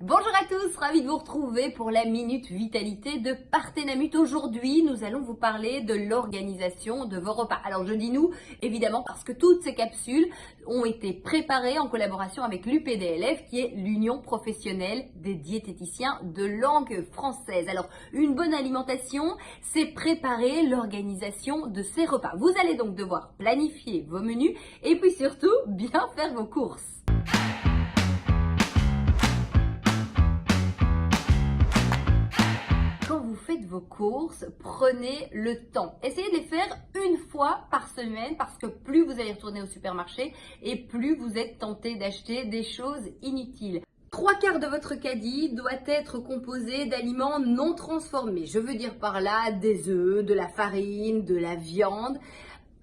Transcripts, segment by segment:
Bonjour à tous, ravi de vous retrouver pour la Minute Vitalité de Partenamut. Aujourd'hui, nous allons vous parler de l'organisation de vos repas. Alors je dis nous, évidemment, parce que toutes ces capsules ont été préparées en collaboration avec l'UPDLF, qui est l'Union professionnelle des diététiciens de langue française. Alors, une bonne alimentation, c'est préparer l'organisation de ces repas. Vous allez donc devoir planifier vos menus et puis surtout, bien faire vos courses. Quand vous faites vos courses, prenez le temps. Essayez de les faire une fois par semaine parce que plus vous allez retourner au supermarché et plus vous êtes tenté d'acheter des choses inutiles. 3/4 de votre caddie doit être composé d'aliments non transformés. Je veux dire par là des œufs, de la farine, de la viande.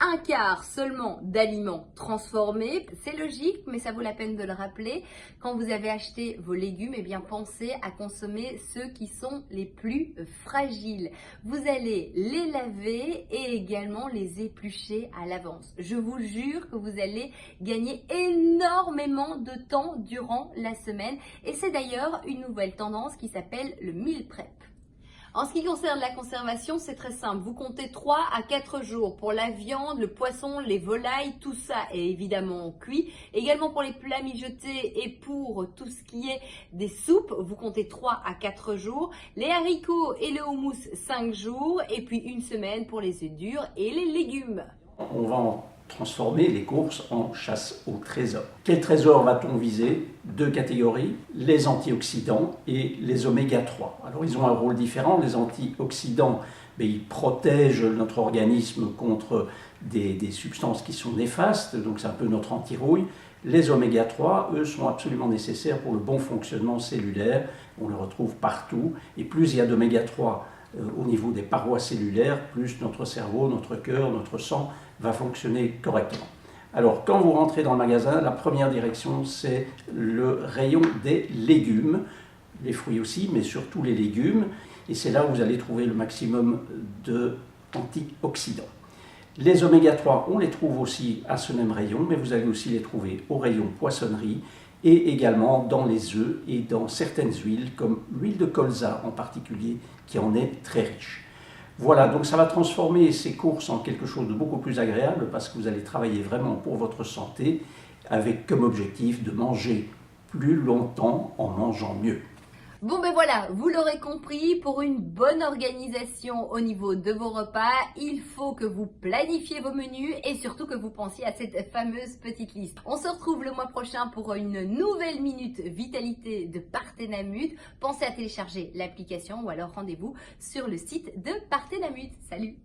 1/4 seulement d'aliments transformés. C'est logique, mais ça vaut la peine de le rappeler. Quand vous avez acheté vos légumes, eh bien pensez à consommer ceux qui sont les plus fragiles. Vous allez les laver et également les éplucher à l'avance. Je vous jure que vous allez gagner énormément de temps durant la semaine. Et c'est d'ailleurs une nouvelle tendance qui s'appelle le meal prep. En ce qui concerne la conservation, c'est très simple. Vous comptez 3 à 4 jours pour la viande, le poisson, les volailles, tout ça est évidemment cuit. Également pour les plats mijotés et pour tout ce qui est des soupes, vous comptez 3 à 4 jours. Les haricots et le houmous, 5 jours. Et puis une semaine pour les œufs durs et les légumes. On va transformer les courses en chasse au trésor. Quel trésor va-t-on viser? Deux catégories, les antioxydants et les oméga 3. Alors ils ont un rôle différent. Les antioxydants, ils protègent notre organisme contre des substances qui sont néfastes, donc c'est un peu notre anti-rouille. Les oméga 3, eux, sont absolument nécessaires pour le bon fonctionnement cellulaire. On les retrouve partout. Et plus il y a d'oméga 3 au niveau des parois cellulaires, plus notre cerveau, notre cœur, notre sang va fonctionner correctement. Alors, quand vous rentrez dans le magasin, la première direction, c'est le rayon des légumes, les fruits aussi, mais surtout les légumes. Et c'est là où vous allez trouver le maximum d'antioxydants. Les oméga 3, on les trouve aussi à ce même rayon, mais vous allez aussi les trouver au rayon poissonnerie et également dans les œufs et dans certaines huiles, comme l'huile de colza en particulier, qui en est très riche. Voilà, donc ça va transformer ces courses en quelque chose de beaucoup plus agréable parce que vous allez travailler vraiment pour votre santé avec comme objectif de manger plus longtemps en mangeant mieux. Bon ben voilà, vous l'aurez compris, pour une bonne organisation au niveau de vos repas, il faut que vous planifiez vos menus et surtout que vous pensiez à cette fameuse petite liste. On se retrouve le mois prochain pour une nouvelle Minute Vitalité de Partenamut. Pensez à télécharger l'application ou alors rendez-vous sur le site de Partenamut. Salut!